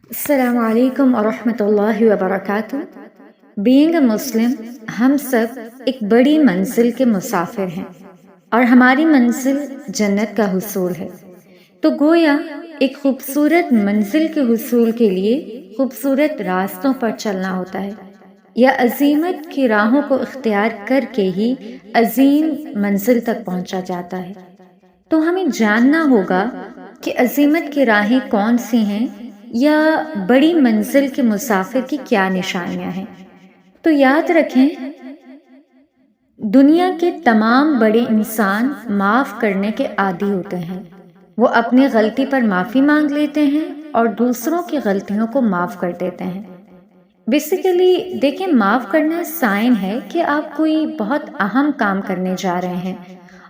السلام علیکم ورحمۃ اللہ وبرکاتہ۔ بینگ اے مسلم، ہم سب ایک بڑی منزل کے مسافر ہیں اور ہماری منزل جنت کا حصول ہے۔ تو گویا ایک خوبصورت منزل کے حصول کے لیے خوبصورت راستوں پر چلنا ہوتا ہے، یا عزیمت کی راہوں کو اختیار کر کے ہی عظیم منزل تک پہنچا جاتا ہے۔ تو ہمیں جاننا ہوگا کہ عزیمت کی راہیں کون سی ہیں، یا بڑی منزل کے مسافر کی کیا نشانیاں ہیں۔ تو یاد رکھیں، دنیا کے تمام بڑے انسان معاف کرنے کے عادی ہوتے ہیں۔ وہ اپنی غلطی پر معافی مانگ لیتے ہیں اور دوسروں کی غلطیوں کو معاف کر دیتے ہیں۔ بیسیکلی دیکھیں، معاف کرنا سائن ہے کہ آپ کوئی بہت اہم کام کرنے جا رہے ہیں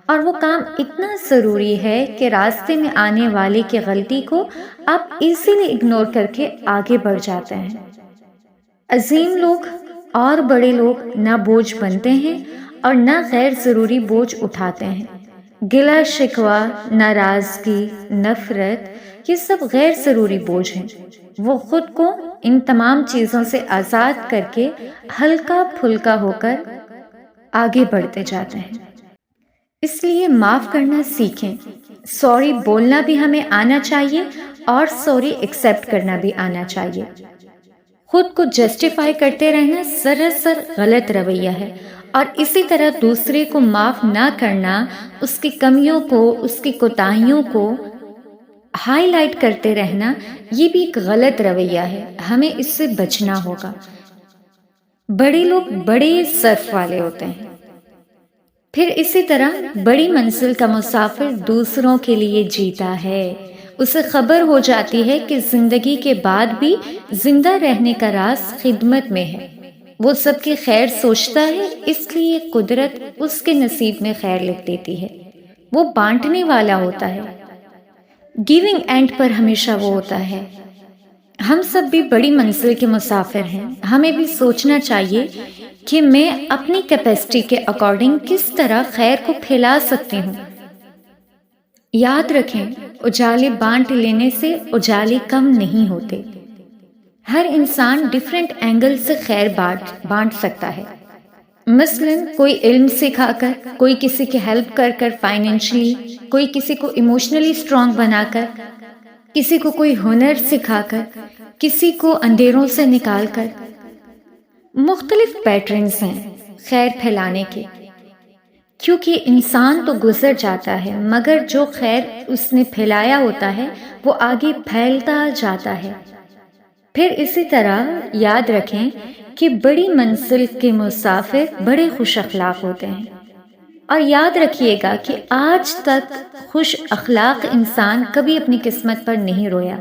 اور وہ کام اتنا ضروری ہے کہ راستے میں آنے والے کی غلطی کو آپ ایزیلی اگنور کر کے آگے بڑھ جاتے ہیں۔ عظیم لوگ اور بڑے لوگ نہ بوجھ بنتے ہیں اور نہ غیر ضروری بوجھ اٹھاتے ہیں۔ گلہ شکوہ، ناراضگی، نفرت، یہ سب غیر ضروری بوجھ ہیں۔ وہ خود کو ان تمام چیزوں سے آزاد کر کے ہلکا پھلکا ہو کر آگے بڑھتے جاتے ہیں۔ اس لیے معاف کرنا سیکھیں۔ سوری بولنا بھی ہمیں آنا چاہیے اور سوری ایکسیپٹ کرنا بھی آنا چاہیے۔ خود کو جسٹیفائی کرتے رہنا سراسر غلط رویہ ہے، اور اسی طرح دوسرے کو معاف نہ کرنا، اس کی کمیوں کو، اس کی کوتاہیوں کو ہائی لائٹ کرتے رہنا، یہ بھی ایک غلط رویہ ہے۔ ہمیں اس سے بچنا ہوگا۔ بڑے لوگ بڑے صرف والے ہوتے ہیں۔ پھر اسی طرح بڑی منزل کا مسافر دوسروں کے لیے جیتا ہے۔ اسے خبر ہو جاتی ہے کہ زندگی کے بعد بھی زندہ رہنے کا راز خدمت میں ہے۔ وہ سب کی خیر سوچتا ہے، اس لیے قدرت اس کے نصیب میں خیر لکھ دیتی ہے۔ وہ بانٹنے والا ہوتا ہے۔ گیونگ اینڈ پر ہمیشہ وہ ہوتا ہے۔ ہم سب بھی بڑی منزل کے مسافر ہیں۔ ہمیں بھی سوچنا چاہیے کہ میں اپنی کیپیسٹی کے اکارڈنگ کس طرح خیر کو پھیلا سکتی ہوں۔ یاد رکھیں، اجالے بانٹ لینے سے اجالے کم نہیں ہوتے۔ ہر انسان ڈیفرنٹ اینگل سے خیر بانٹ سکتا ہے۔ مثلاً کوئی علم سکھا کر، کوئی کسی کی ہیلپ کر کر فائنینشلی، کوئی کسی کو ایموشنلی اسٹرانگ بنا کر، کسی کو کوئی ہنر سکھا کر، کسی کو اندھیروں سے نکال کر۔ مختلف پیٹرنز ہیں خیر پھیلانے کے، کیونکہ انسان تو گزر جاتا ہے مگر جو خیر اس نے پھیلایا ہوتا ہے وہ آگے پھیلتا جاتا ہے۔ پھر اسی طرح یاد رکھیں کہ بڑی منزل کے مسافر بڑے خوش اخلاق ہوتے ہیں، اور یاد رکھیے گا کہ آج تک خوش اخلاق انسان کبھی اپنی قسمت پر نہیں رویا۔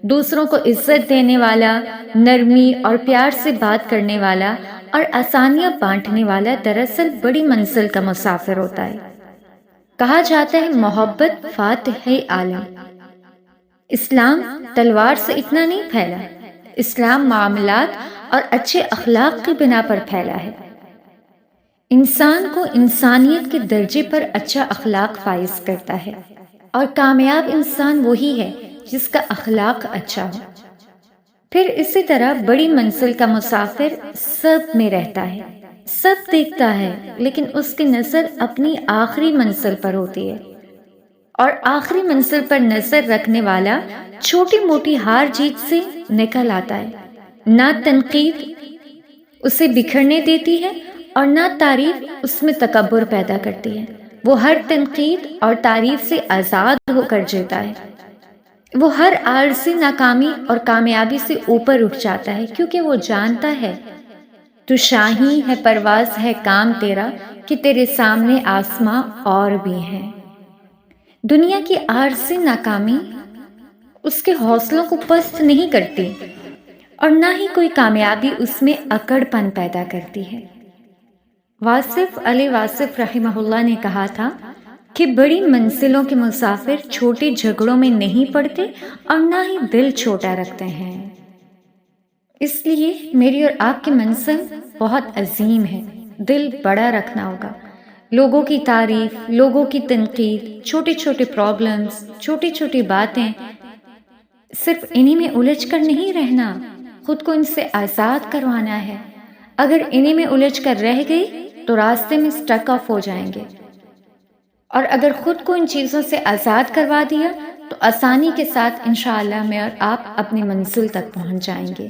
دوسروں کو عزت دینے والا، نرمی اور پیار سے بات کرنے والا اور آسانیاں بانٹنے والا دراصل بڑی منزل کا مسافر ہوتا ہے۔ کہا جاتا ہے محبت فاتح عالم۔ اسلام تلوار سے اتنا نہیں پھیلا، اسلام معاملات اور اچھے اخلاق کی بنا پر پھیلا ہے۔ انسان کو انسانیت کے درجے پر اچھا اخلاق فائز کرتا ہے، اور کامیاب انسان وہی ہے جس کا اخلاق اچھا ہو۔ پھر اسی طرح بڑی منزل کا مسافر سب میں رہتا ہے، سب دیکھتا ہے، لیکن اس کی نظر اپنی آخری منزل پر ہوتی ہے، اور آخری منزل پر نظر رکھنے والا چھوٹی موٹی ہار جیت سے نکل آتا ہے۔ نہ تنقید اسے بکھرنے دیتی ہے اور نہ تعریف اس میں تکبر پیدا کرتی ہے۔ وہ ہر تنقید اور تعریف سے آزاد ہو کر جیتا ہے۔ وہ ہر عارضی ناکامی اور کامیابی سے اوپر اٹھ جاتا ہے، کیونکہ وہ جانتا ہے تو شاہی ہے، پرواز ہے کام تیرا، کہ تیرے سامنے آسماں اور بھی ہیں۔ دنیا کی عارضی ناکامی اس کے حوصلوں کو پست نہیں کرتی، اور نہ ہی کوئی کامیابی اس میں اکڑ پن پیدا کرتی ہے۔ واصف علی واصف رحمہ اللہ نے کہا تھا کہ بڑی منزلوں کے مسافر چھوٹے جھگڑوں میں نہیں پڑتے اور نہ ہی دل چھوٹا رکھتے ہیں۔ اس لیے میری اور آپ کی منزل بہت عظیم ہے۔ دل بڑا رکھنا ہوگا۔ لوگوں کی تعریف، لوگوں کی تنقید، چھوٹے چھوٹے پرابلمز، چھوٹی چھوٹی باتیں صرف انہی میں الجھ کر نہیں رہنا، خود کو ان سے آزاد کروانا ہے۔ اگر انہی میں الجھ کر رہ گئی تو راستے میں سٹک آف ہو جائیں گے، اور اگر خود کو ان چیزوں سے آزاد کروا دیا تو آسانی کے ساتھ انشاءاللہ میں اور آپ اپنی منزل تک پہنچ جائیں گے۔